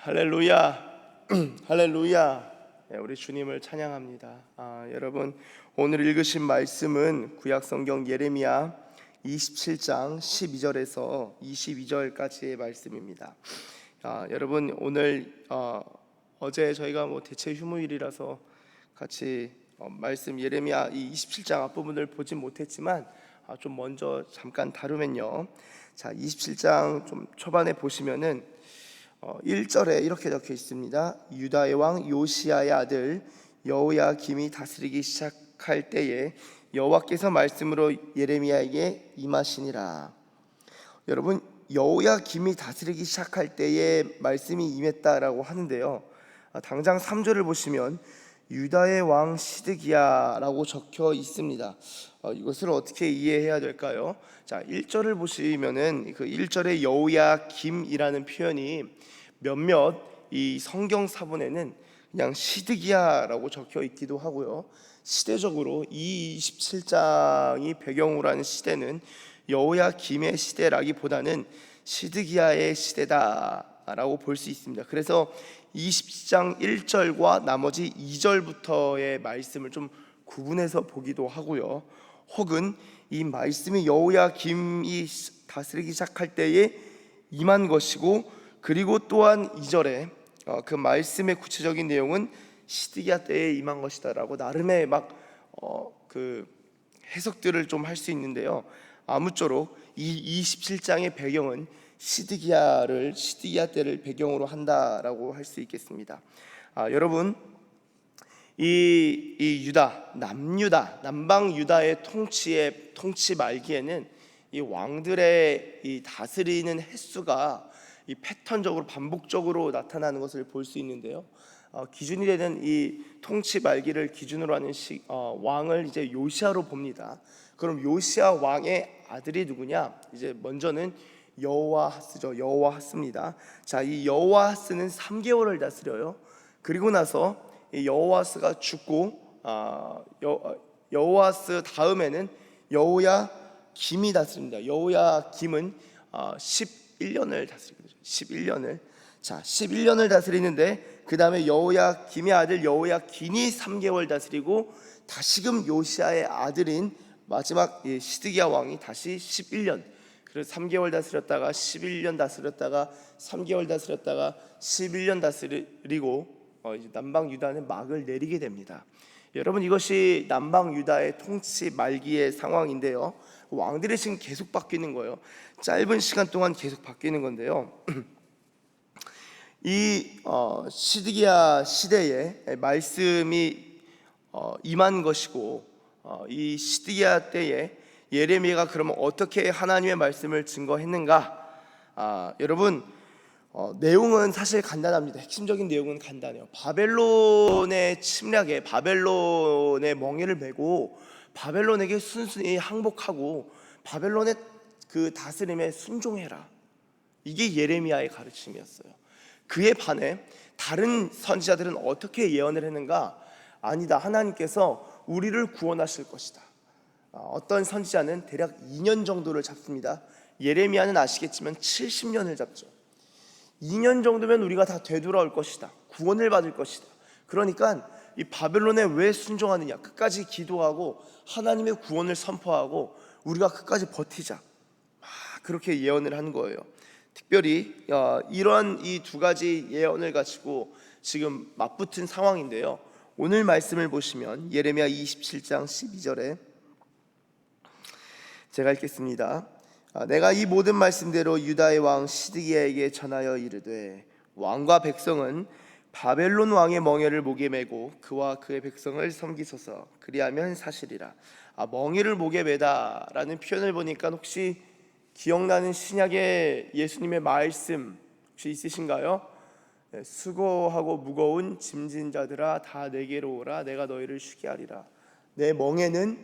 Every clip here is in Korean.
할렐루야. 할렐루야. 우리 주님을 찬양합니다. 여러분, 오늘 읽으신 말씀은 구약성경 예레미야 27장 12절에서 22절까지의 말씀입니다. 여러분, 오늘 어제 저희가 대체 휴무일이라서 같이 말씀 예레미야 이 27장 앞부분을 보진 못했지만 좀 먼저 잠깐 다루면요. 자, 27장 좀 초반에 보시면은 1절에 이렇게 적혀 있습니다. 유다의 왕 요시야의 아들 여호야김이 다스리기 시작할 때에 여호와께서 말씀으로 예레미야에게 임하시니라. 여러분, 여호야김이 다스리기 시작할 때에 말씀이 임했다라고 하는데요, 당장 3절을 보시면 유다의 왕 시드기야라고 적혀 있습니다. 이것을 어떻게 이해해야 될까요? 자, 1절을 보시면은 그 1절의 여호야김이라는 표현이 몇몇 이 성경 사본에는 그냥 시드기야라고 적혀 있기도 하고요. 시대적으로 이 27장이 배경으로 하는 시대는 여호야김의 시대라기보다는 시드기야의 시대다라고 볼 수 있습니다. 그래서 27장 1절과 나머지 2절부터의 말씀을 좀 구분해서 보기도 하고요. 혹은 이 말씀이 여호야김이 다스리기 시작할 때에 임한 것이고, 그리고 또한 2절에 그 말씀의 구체적인 내용은 시드기야 때에 임한 것이다라고 나름의 그 해석들을 좀 할 수 있는데요. 아무쪼록 이 27장의 배경은 시드기야 때를 배경으로 한다라고 할 수 있겠습니다. 여러분, 이 유다, 남유다, 남방 유다의 통치 말기에는 이 왕들의 이 다스리는 횟수가 이 패턴적으로 반복적으로 나타나는 것을 볼 수 있는데요. 기준이 되는 이 통치 말기를 기준으로 하는 왕을 이제 요시야로 봅니다. 그럼 요시야 왕의 아들이 누구냐? 이제 먼저는 여호아하스죠. 여호아하스입니다. 자, 이 여호아하스는 3개월을 다스려요. 그리고 나서 이 여호아하스가 죽고 여호아하스 다음에는 여호야김이 다스립니다. 여호야김은 11년을 다스리거든요. 11년을. 자, 11년을 다스리는데 그 다음에 여호야김의 아들 여호야긴이 3개월 다스리고, 다시금 요시야의 아들인 마지막 시드기야 왕이 다시 11년, 그래서 3개월 다스렸다가 11년 다스렸다가 3개월 다스렸다가 11년 다스리고 이제 남방 유다는 막을 내리게 됩니다. 여러분, 이것이 남방 유다의 통치 말기의 상황인데요, 왕들이 지금 계속 바뀌는 거예요. 짧은 시간 동안 계속 바뀌는 건데요. 이 시드기야 시대에 말씀이 임한 것이고, 이 시드기야 때에 예레미야가 그러면 어떻게 하나님의 말씀을 증거했는가? 여러분, 내용은 사실 간단합니다. 핵심적인 내용은 간단해요. 바벨론의 침략에, 바벨론의 멍에를 메고 바벨론에게 순순히 항복하고 바벨론의 그 다스림에 순종해라. 이게 예레미야의 가르침이었어요. 그에 반해 다른 선지자들은 어떻게 예언을 했는가? 아니다, 하나님께서 우리를 구원하실 것이다. 어떤 선지자는 대략 2년 정도를 잡습니다. 예레미야는 아시겠지만 70년을 잡죠. 2년 정도면 우리가 다 되돌아올 것이다, 구원을 받을 것이다. 그러니까 이 바벨론에 왜 순종하느냐, 끝까지 기도하고 하나님의 구원을 선포하고 우리가 끝까지 버티자, 그렇게 예언을 한 거예요. 특별히 이러한 이 두 가지 예언을 가지고 지금 맞붙은 상황인데요, 오늘 말씀을 보시면 예레미야 27장 12절에 제가 읽겠습니다. 내가 이 모든 말씀대로 유다의 왕 시드기야에게 전하여 이르되, 왕과 백성은 바벨론 왕의 멍에를 목에 메고 그와 그의 백성을 섬기소서. 그리하면 사실이라. 멍에를 목에 메다라는 표현을 보니까 혹시 기억나는 신약의 예수님의 말씀 혹시 있으신가요? 수고하고 무거운 짐진 자들아 다 내게로 오라, 내가 너희를 쉬게 하리라. 내 멍에는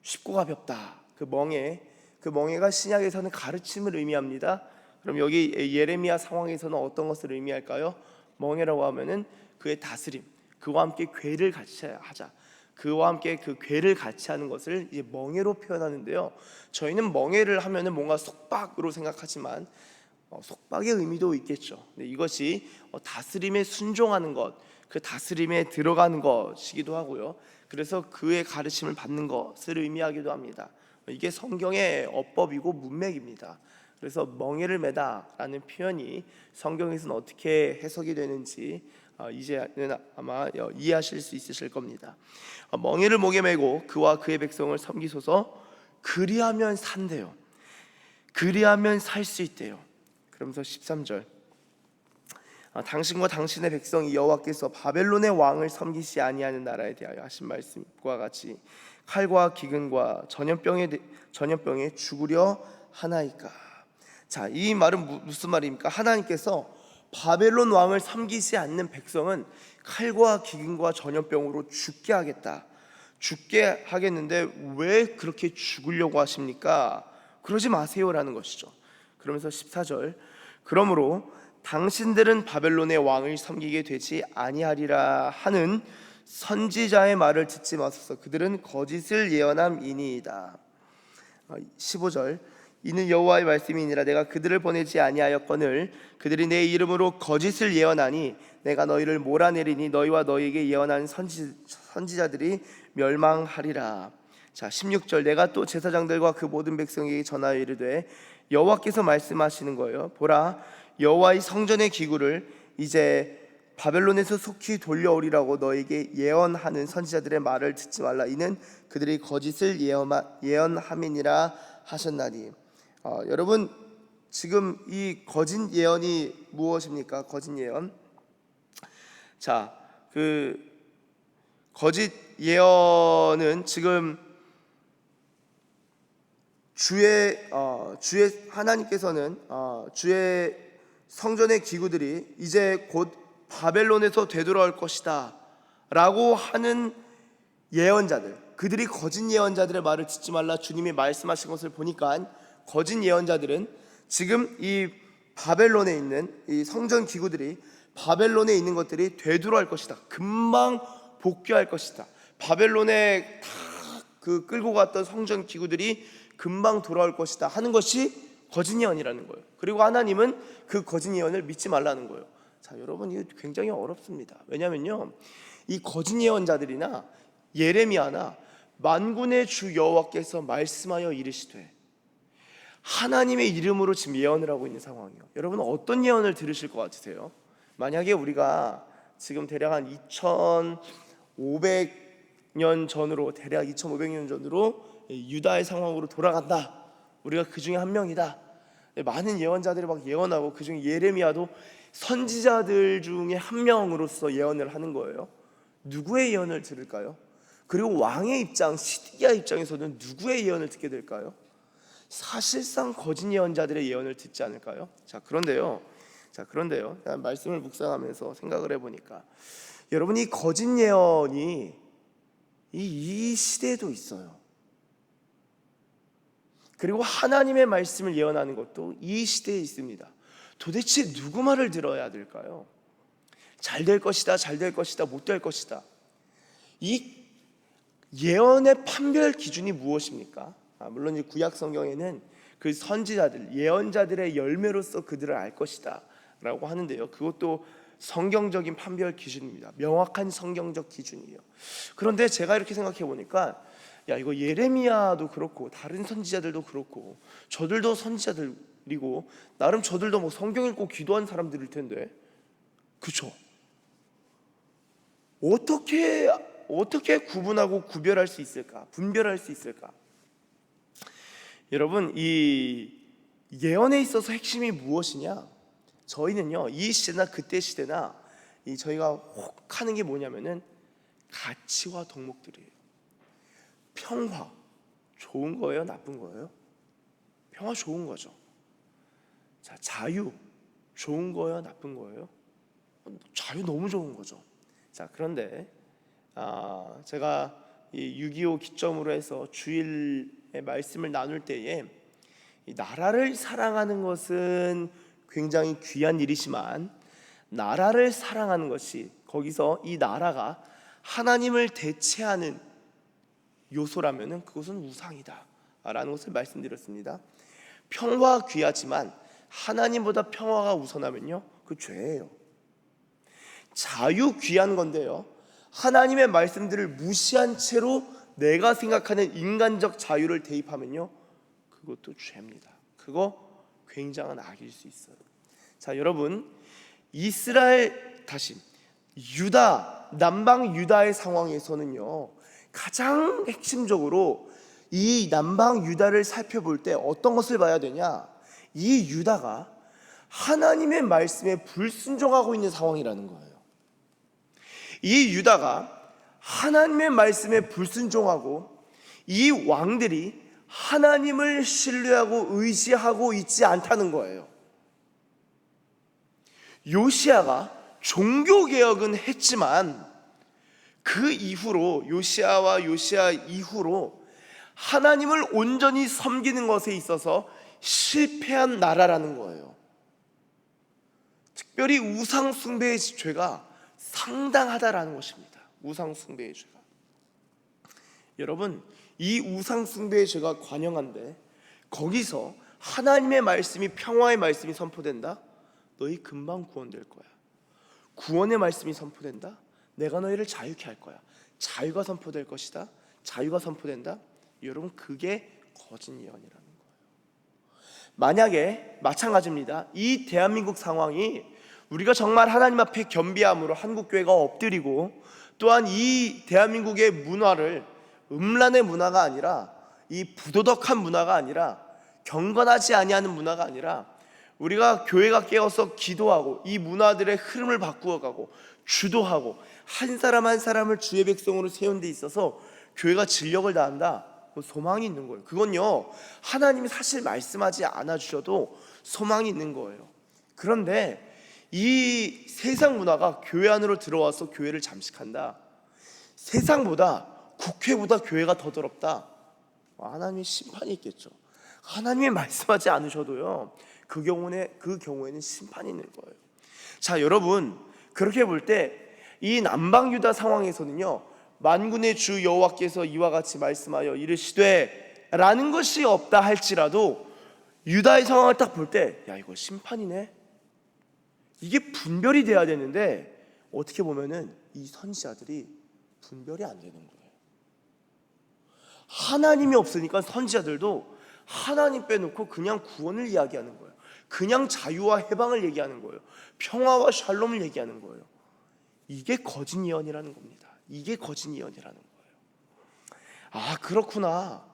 쉽고 가볍다. 그 멍에가 신약에서는 가르침을 의미합니다. 그럼 여기 예레미야 상황에서는 어떤 것을 의미할까요? 멍에라고 하면은 그의 다스림, 그와 함께 궤를 같이 하자, 그와 함께 그 궤를 같이 하는 것을 이제 멍에로 표현하는데요, 저희는 멍에를 하면은 뭔가 속박으로 생각하지만 속박의 의미도 있겠죠. 근데 이것이 다스림에 순종하는 것, 그 다스림에 들어가는 것이기도 하고요. 그래서 그의 가르침을 받는 것을 의미하기도 합니다. 이게 성경의 어법이고 문맥입니다. 그래서 멍에를 매다라는 표현이 성경에서는 어떻게 해석이 되는지 이제는 아마 이해하실 수 있으실 겁니다. 멍에를 목에 메고 그와 그의 백성을 섬기소서. 그리하면 산대요. 그리하면 살 수 있대요. 그러면서 13절, 당신과 당신의 백성이 여호와께서 바벨론의 왕을 섬기시 아니하는 나라에 대하여 하신 말씀과 같이 칼과 기근과 전염병에 죽으려 하나이까. 자, 이 말은 무슨 말입니까? 하나님께서 바벨론 왕을 섬기지 않는 백성은 칼과 기근과 전염병으로 죽게 하겠다, 죽게 하겠는데 왜 그렇게 죽으려고 하십니까? 그러지 마세요라는 것이죠. 그러면서 14절, 그러므로 당신들은 바벨론의 왕을 섬기게 되지 아니하리라 하는 선지자의 말을 듣지 마소서. 그들은 거짓을 예언함이니이다. 15절, 이는 여호와의 말씀이니라. 내가 그들을 보내지 아니하였거늘 그들이 내 이름으로 거짓을 예언하니 내가 너희를 몰아내리니 너희와 너희에게 예언한 선지자들이 멸망하리라. 자, 16절, 내가 또 제사장들과 그 모든 백성에게 전하여 이르되 여호와께서 말씀하시는 거예요. 보라, 여호와의 성전의 기구를 이제 바벨론에서 속히 돌려오리라고 너에게 예언하는 선지자들의 말을 듣지 말라. 이는 그들이 거짓을 예언함이니라 하셨나니. 여러분, 지금 이 거짓 예언이 무엇입니까? 거짓 예언. 자, 그 거짓 예언은 지금 주의 하나님께서는 주의 성전의 기구들이 이제 곧 바벨론에서 되돌아올 것이다 라고 하는 예언자들, 그들이 거짓 예언자들의 말을 듣지 말라 주님이 말씀하신 것을 보니까 거짓 예언자들은 지금 이 바벨론에 있는 이 성전 기구들이 바벨론에 있는 것들이 되돌아올 것이다, 금방 복귀할 것이다, 바벨론에 다 그 끌고 갔던 성전 기구들이 금방 돌아올 것이다 하는 것이 거짓 예언이라는 거예요. 그리고 하나님은 그 거짓 예언을 믿지 말라는 거예요. 자, 여러분, 이거 굉장히 어렵습니다. 왜냐면요, 이 거짓 예언자들이나 예레미야나 만군의 주 여호와께서 말씀하여 이르시되 하나님의 이름으로 지금 예언을 하고 있는 상황이에요. 여러분, 어떤 예언을 들으실 것 같으세요? 만약에 우리가 지금 대략 한 2500년 전으로 대략 2500년 전으로 유다의 상황으로 돌아간다, 우리가 그 중에 한 명이다, 많은 예언자들이 막 예언하고 그 중에 예레미야도 선지자들 중에 한 명으로서 예언을 하는 거예요. 누구의 예언을 들을까요? 그리고 왕의 입장, 시드기야 입장에서는 누구의 예언을 듣게 될까요? 사실상 거짓 예언자들의 예언을 듣지 않을까요? 자, 그런데요, 말씀을 묵상하면서 생각을 해보니까 여러분, 이 거짓 예언이 이 시대에도 있어요. 그리고 하나님의 말씀을 예언하는 것도 이 시대에 있습니다. 도대체 누구 말을 들어야 될까요? 잘 될 것이다, 잘 될 것이다, 못 될 것이다. 이 예언의 판별 기준이 무엇입니까? 물론 이 구약 성경에는 그 선지자들, 예언자들의 열매로서 그들을 알 것이다 라고 하는데요, 그것도 성경적인 판별 기준입니다. 명확한 성경적 기준이에요. 그런데 제가 이렇게 생각해 보니까, 야, 이거 예레미야도 그렇고 다른 선지자들도 그렇고 저들도 선지자들이고 나름 저들도 뭐 성경 읽고 기도한 사람들일 텐데, 그쵸? 어떻게 구분하고 구별할 수 있을까? 분별할 수 있을까? 여러분, 이 예언에 있어서 핵심이 무엇이냐? 저희는요, 이 시대나 그때 시대나 저희가 혹하는 게 뭐냐면은 가치와 덕목들이에요. 평화 좋은 거예요, 나쁜 거예요? 평화 좋은 거죠. 자, 자유 좋은 거예요, 나쁜 거예요? 자유 너무 좋은 거죠. 자, 그런데 제가 이 6.25 기점으로 해서 주일의 말씀을 나눌 때에 이 나라를 사랑하는 것은 굉장히 귀한 일이지만 나라를 사랑하는 것이, 거기서 이 나라가 하나님을 대체하는 요소라면은 그것은 우상이다 라는 것을 말씀드렸습니다. 평화 귀하지만 하나님보다 평화가 우선하면요, 그 죄예요. 자유 귀한 건데요, 하나님의 말씀들을 무시한 채로 내가 생각하는 인간적 자유를 대입하면요, 그것도 죄입니다. 그거 굉장한 악일 수 있어요. 자, 여러분, 이스라엘 다시 유다, 남방 유다의 상황에서는요, 가장 핵심적으로 이 남방 유다를 살펴볼 때 어떤 것을 봐야 되냐? 이 유다가 하나님의 말씀에 불순종하고 있는 상황이라는 거예요. 이 유다가 하나님의 말씀에 불순종하고 이 왕들이 하나님을 신뢰하고 의지하고 있지 않다는 거예요. 요시야가 종교개혁은 했지만 그 이후로, 요시야 이후로 하나님을 온전히 섬기는 것에 있어서 실패한 나라라는 거예요. 특별히 우상 숭배의 죄가 상당하다라는 것입니다. 우상 숭배의 죄가. 여러분, 이 우상 숭배의 죄가 관영한데 거기서 하나님의 말씀이, 평화의 말씀이 선포된다? 너희 금방 구원될 거야. 구원의 말씀이 선포된다? 내가 너희를 자유케 할 거야. 자유가 선포될 것이다. 자유가 선포된다? 여러분, 그게 거짓 예언이라는 거예요. 만약에 마찬가지입니다. 이 대한민국 상황이 우리가 정말 하나님 앞에 겸비함으로 한국교회가 엎드리고, 또한 이 대한민국의 문화를 음란의 문화가 아니라, 이 부도덕한 문화가 아니라, 경건하지 아니하는 문화가 아니라, 우리가 교회가 깨어서 기도하고 이 문화들의 흐름을 바꾸어가고 주도하고 한 사람 한 사람을 주의 백성으로 세운 데 있어서 교회가 진력을 다한다, 소망이 있는 거예요. 그건요, 하나님이 사실 말씀하지 않아 주셔도 소망이 있는 거예요. 그런데 이 세상 문화가 교회 안으로 들어와서 교회를 잠식한다, 세상보다, 국회보다 교회가 더 더럽다, 하나님의 심판이 있겠죠. 하나님이 말씀하지 않으셔도요, 그 경우에는 심판이 있는 거예요. 자, 여러분, 그렇게 볼 때 이 남방 유다 상황에서는요, 만군의 주 여호와께서 이와 같이 말씀하여 이르시되 라는 것이 없다 할지라도 유다의 상황을 딱 볼 때, 야, 이거 심판이네, 이게 분별이 돼야 되는데 어떻게 보면은 이 선지자들이 분별이 안 되는 거예요. 하나님이 없으니까 선지자들도 하나님 빼놓고 그냥 구원을 이야기하는 거예요. 그냥 자유와 해방을 얘기하는 거예요. 평화와 샬롬을 얘기하는 거예요. 이게 거짓 예언이라는 겁니다. 이게 거짓 예언이라는 거예요. 아, 그렇구나.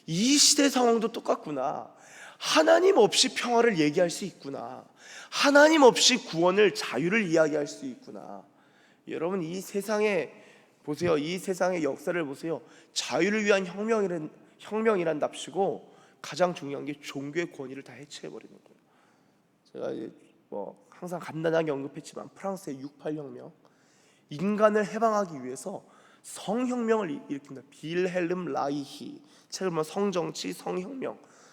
이 시대 상황도 똑같구나. 하나님 없이 평화를 얘기할 수 있구나. 하나님 없이 구원을, 자유를 이야기할 수 있구나. 여러분, 이 세상에 보세요. 이 세상의 역사를 보세요. 자유를 위한 혁명이란 답시고 가장 중요한 게 종교의 권위를 다 해체해버리는 거예요. 제가 항상 간단하게 언급했지만 프랑스의 68혁명, 인간을 해방하기 위해서 성혁명을 일으킨다. 빌헬름 라이히, 책을 보면 성정치,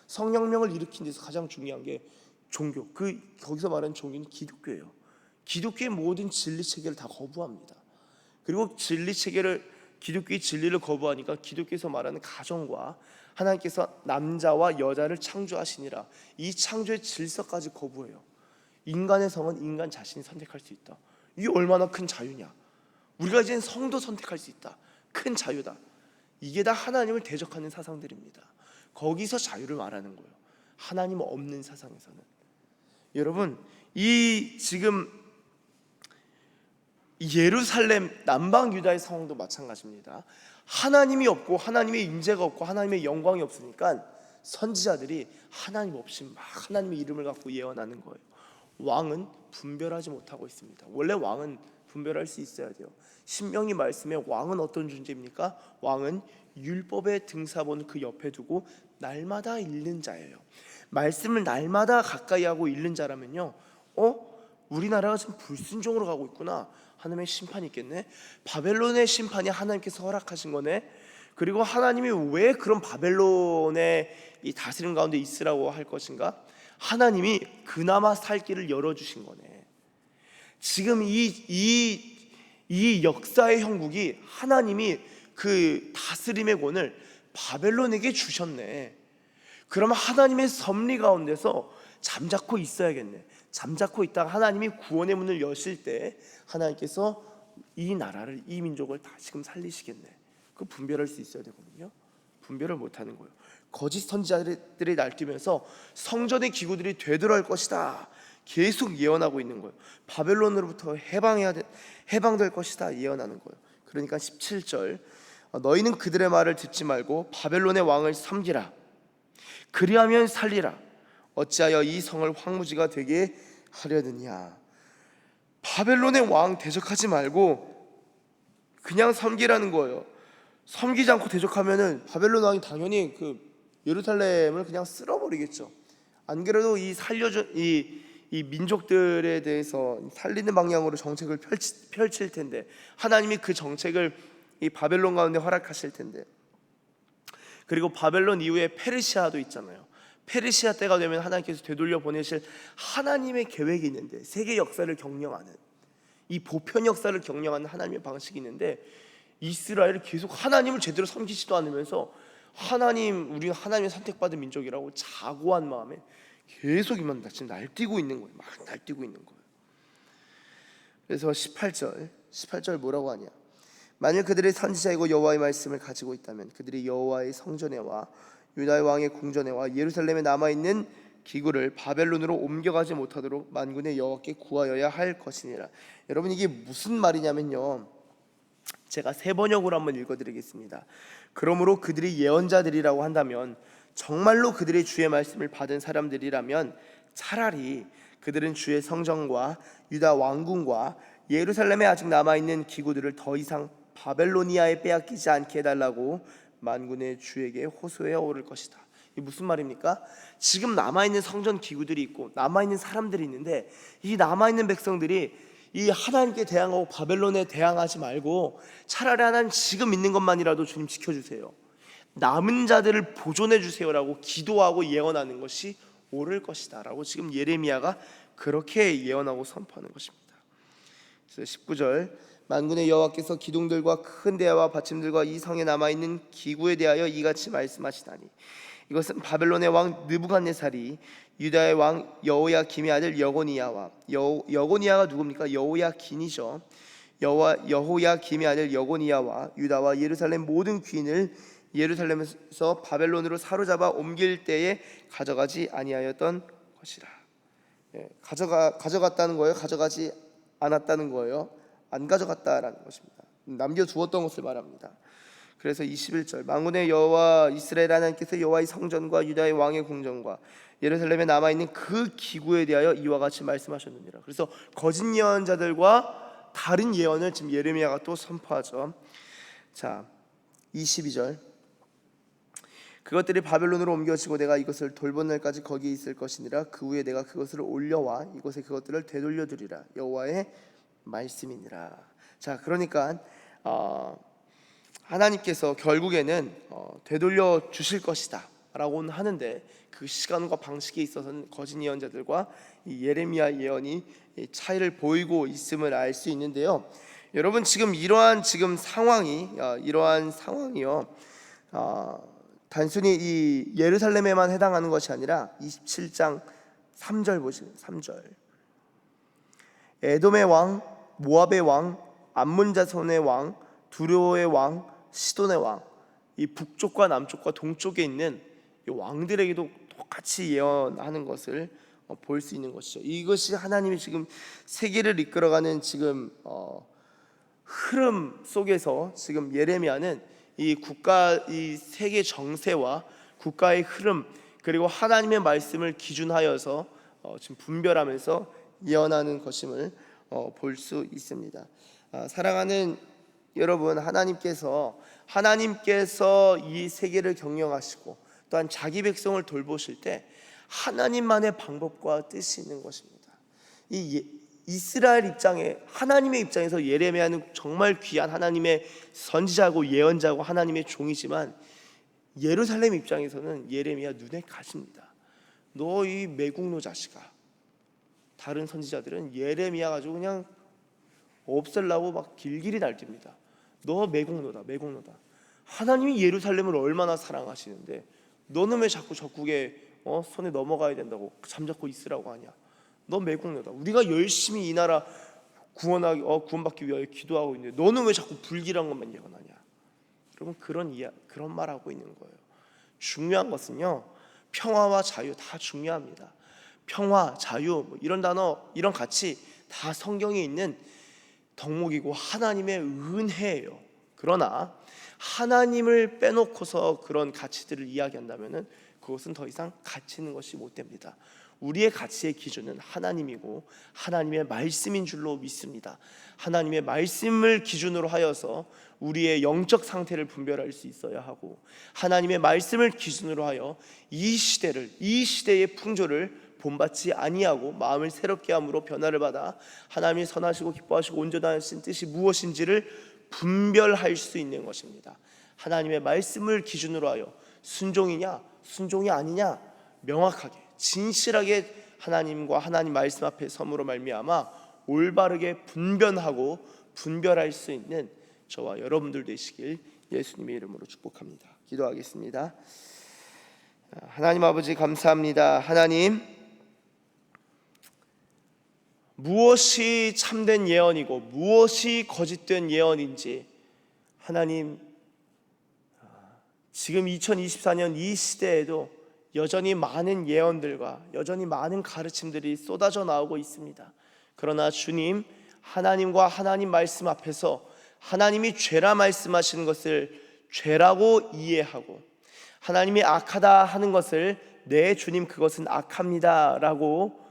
성혁명을 일으킨 데서 가장 중요한 게 종교. 거기서 말하는 종교는 기독교예요. 기독교의 모든 진리 체계를 다 거부합니다. 그리고 기독교의 진리를 거부하니까 기독교에서 말하는 가정과 하나님께서 남자와 여자를 창조하시니라, 이 창조의 질서까지 거부해요. 인간의 성은 인간 자신이 선택할 수 있다. 이게 얼마나 큰 자유냐. 우리가 이제 성도 선택할 수 있다. 큰 자유다. 이게 다 하나님을 대적하는 사상들입니다. 거기서 자유를 말하는 거예요. 하나님 없는 사상에서는. 여러분, 이 지금 예루살렘 남방 유다의 상황도 마찬가지입니다. 하나님이 없고 하나님의 임재가 없고 하나님의 영광이 없으니까 선지자들이 하나님 없이 막 하나님의 이름을 갖고 예언하는 거예요. 왕은 분별하지 못하고 있습니다. 원래 왕은 분별할 수 있어야 돼요. 신명기 말씀에 왕은 어떤 존재입니까? 왕은 율법의 등사본 그 옆에 두고 날마다 읽는 자예요. 말씀을 날마다 가까이 하고 읽는 자라면요, 우리나라가 지금 불순종으로 가고 있구나, 하나님의 심판이 있겠네. 바벨론의 심판이 하나님께서 허락하신 거네. 그리고 하나님이 왜 그런 바벨론의 이 다스림 가운데 있으라고 할 것인가? 하나님이 그나마 살 길을 열어주신 거네. 지금 이 역사의 형국이 하나님이 그 다스림의 권을 바벨론에게 주셨네. 그러면 하나님의 섭리 가운데서 잠자코 있어야겠네. 잠자코 있다가 하나님이 구원의 문을 여실 때 하나님께서 이 나라를, 이 민족을 다시금 살리시겠네. 그 분별할 수 있어야 되거든요. 분별을 못하는 거예요. 거짓 선지자들이 날뛰면서 성전의 기구들이 되돌아올 것이다 계속 예언하고 있는 거예요. 바벨론으로부터 해방될 것이다 예언하는 거예요. 그러니까 17절, 너희는 그들의 말을 듣지 말고 바벨론의 왕을 섬기라. 그리하면 살리라. 어찌하여 이 성을 황무지가 되게 하려느냐. 바벨론의 왕 대적하지 말고 그냥 섬기라는 거예요. 섬기지 않고 대적하면은 바벨론 왕이 당연히 그 예루살렘을 그냥 쓸어버리겠죠. 안 그래도 이 민족들에 대해서 살리는 방향으로 정책을 펼칠 텐데, 하나님이 그 정책을 이 바벨론 가운데 허락하실 텐데. 그리고 바벨론 이후에 페르시아도 있잖아요. 페르시아 때가 되면 하나님께서 되돌려 보내실 하나님의 계획이 있는데, 세계 역사를 경영하는, 이 보편 역사를 경영하는 하나님의 방식이 있는데, 이스라엘이 계속 하나님을 제대로 섬기지도 않으면서 우리가 하나님의 선택받은 민족이라고 자고한 마음에 계속 이만 지금 날뛰고 있는 거예요. 막 날뛰고 있는 거예요. 그래서 18절 뭐라고 하냐. 만일 그들의 선지자이고 여호와의 말씀을 가지고 있다면 그들이 여호와의 성전에 와 유다의 왕의 궁전에 와 예루살렘에 남아있는 기구를 바벨론으로 옮겨가지 못하도록 만군의 여호와께 구하여야 할 것이니라. 여러분, 이게 무슨 말이냐면요, 제가 세 번역으로 한번 읽어드리겠습니다. 그러므로 그들이 예언자들이라고 한다면, 정말로 그들이 주의 말씀을 받은 사람들이라면 차라리 그들은 주의 성전과 유다 왕궁과 예루살렘에 아직 남아있는 기구들을 더 이상 바벨로니아에 빼앗기지 않게 해달라고 만군의 주에게 호소해 오를 것이다. 이게 무슨 말입니까? 지금 남아있는 성전 기구들이 있고 남아있는 사람들이 있는데, 이 남아있는 백성들이 이 하나님께 대항하고 바벨론에 대항하지 말고 차라리 하나님 지금 있는 것만이라도 주님 지켜주세요, 남은 자들을 보존해 주세요라고 기도하고 예언하는 것이 옳을 것이다 라고 지금 예레미야가 그렇게 예언하고 선포하는 것입니다. 그래서 19절, 만군의 여호와께서 기둥들과 큰 대야와 받침들과 이 성에 남아있는 기구에 대하여 이같이 말씀하시다니, 이것은 바벨론의 왕 느부갓네살이 유다의 왕 여호야김의 아들 여고니야와 여고니야가 누굽니까? 여호야긴이죠. 여호야김의 아들 여고니야와 유다와 예루살렘 모든 귀인을 예루살렘에서 바벨론으로 사로잡아 옮길 때에 가져가지 아니하였던 것이라. 가져갔다는 거예요? 가져가지 않았다는 거예요? 안 가져갔다라는 것입니다. 남겨두었던 것을 말합니다. 그래서 21절, 만군의 여호와 이스라엘 하나님께서 여호와의 성전과 유다의 왕의 궁전과 예루살렘에 남아있는 그 기구에 대하여 이와 같이 말씀하셨느니라. 그래서 거짓 예언자들과 다른 예언을 지금 예레미야가 또 선포하죠. 자, 22절, 그것들이 바벨론으로 옮겨지고 내가 이것을 돌본 날까지 거기에 있을 것이니라. 그 후에 내가 그것을 올려와 이곳에 그것들을 되돌려두리라. 여호와의 말씀이니라. 자, 그러니까 하나님께서 결국에는 되돌려 주실 것이다 라고는 하는데, 그 시간과 방식에 있어서는 거짓 예언자들과 이 예레미야 예언이 차이를 보이고 있음을 알 수 있는데요. 여러분, 지금 이러한 상황이요, 단순히 이 예루살렘에만 해당하는 것이 아니라 27장 3절 보시면, 3절, 에돔의 왕, 모압의 왕, 암몬 자손의 왕, 두로의 왕, 시돈의 왕, 이 북쪽과 남쪽과 동쪽에 있는 이 왕들에게도 똑같이 예언하는 것을 볼 수 있는 것이죠. 이것이 하나님이 지금 세계를 이끌어가는 지금 흐름 속에서 지금 예레미야는 이 세계 정세와 국가의 흐름, 그리고 하나님의 말씀을 기준하여서 지금 분별하면서 예언하는 것임을 볼 수 있습니다. 사랑하는 여러분, 하나님께서 이 세계를 경영하시고 또한 자기 백성을 돌보실 때 하나님만의 방법과 뜻이 있는 것입니다. 이 이스라엘 입장에, 하나님의 입장에서 예레미야는 정말 귀한 하나님의 선지자고 예언자고 하나님의 종이지만, 예루살렘 입장에서는 예레미야 눈에 가십니다. 너 이 매국노 자식아. 다른 선지자들은 예레미야 가지고 그냥 없애려고 막 길길이 날뜁니다. 너 매국노다. 하나님이 예루살렘을 얼마나 사랑하시는데 너는 왜 자꾸 적국에 손에 넘어가야 된다고 잠자코 있으라고 하냐? 너 매국노다. 우리가 열심히 이 나라 구원받기 위하여 기도하고 있는데 너는 왜 자꾸 불길한 것만 예언하냐? 여러분, 그런 말하고 있는 거예요. 중요한 것은요, 평화와 자유 다 중요합니다. 평화, 자유, 이런 단어, 이런 가치 다 성경에 있는 덕목이고 하나님의 은혜예요. 그러나 하나님을 빼놓고서 그런 가치들을 이야기한다면은 그것은 더 이상 가치 있는 것이 못 됩니다. 우리의 가치의 기준은 하나님이고 하나님의 말씀인 줄로 믿습니다. 하나님의 말씀을 기준으로 하여서 우리의 영적 상태를 분별할 수 있어야 하고, 하나님의 말씀을 기준으로 하여 이 시대의 풍조를 본받지 아니하고 마음을 새롭게 함으로 변화를 받아 하나님이 선하시고 기뻐하시고 온전하신 뜻이 무엇인지를 분별할 수 있는 것입니다. 하나님의 말씀을 기준으로 하여 순종이냐 순종이 아니냐 명확하게 진실하게 하나님과 하나님 말씀 앞에 섬으로 말미암아 올바르게 분별할 수 있는 저와 여러분들 되시길 예수님의 이름으로 축복합니다. 기도하겠습니다. 하나님 아버지, 감사합니다. 하나님, 무엇이 참된 예언이고 무엇이 거짓된 예언인지 하나님, 지금 2024년 이 시대에도 여전히 많은 예언들과 여전히 많은 가르침들이 쏟아져 나오고 있습니다. 그러나 주님, 하나님과 하나님 말씀 앞에서 하나님이 죄라 말씀하시는 것을 죄라고 이해하고 하나님이 악하다 하는 것을 네 주님 그것은 악합니다 라고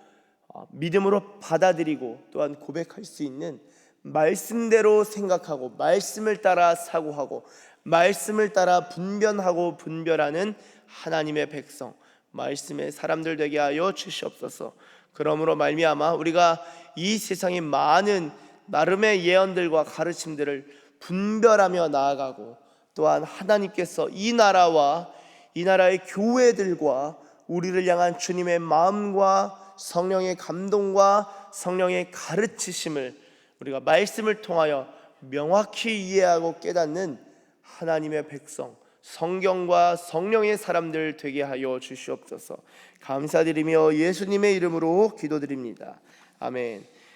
믿음으로 받아들이고 또한 고백할 수 있는 말씀대로 생각하고 말씀을 따라 사고하고 말씀을 따라 분별하는 하나님의 백성, 말씀의 사람들 되게 하여 주시옵소서. 그러므로 말미암아 우리가 이 세상의 많은 나름의 예언들과 가르침들을 분별하며 나아가고 또한 하나님께서 이 나라와 이 나라의 교회들과 우리를 향한 주님의 마음과 성령의 감동과 성령의 가르치심을 우리가 말씀을 통하여 명확히 이해하고 깨닫는 하나님의 백성, 성경과 성령의 사람들 되게 하여 주시옵소서. 감사드리며 예수님의 이름으로 기도드립니다. 아멘.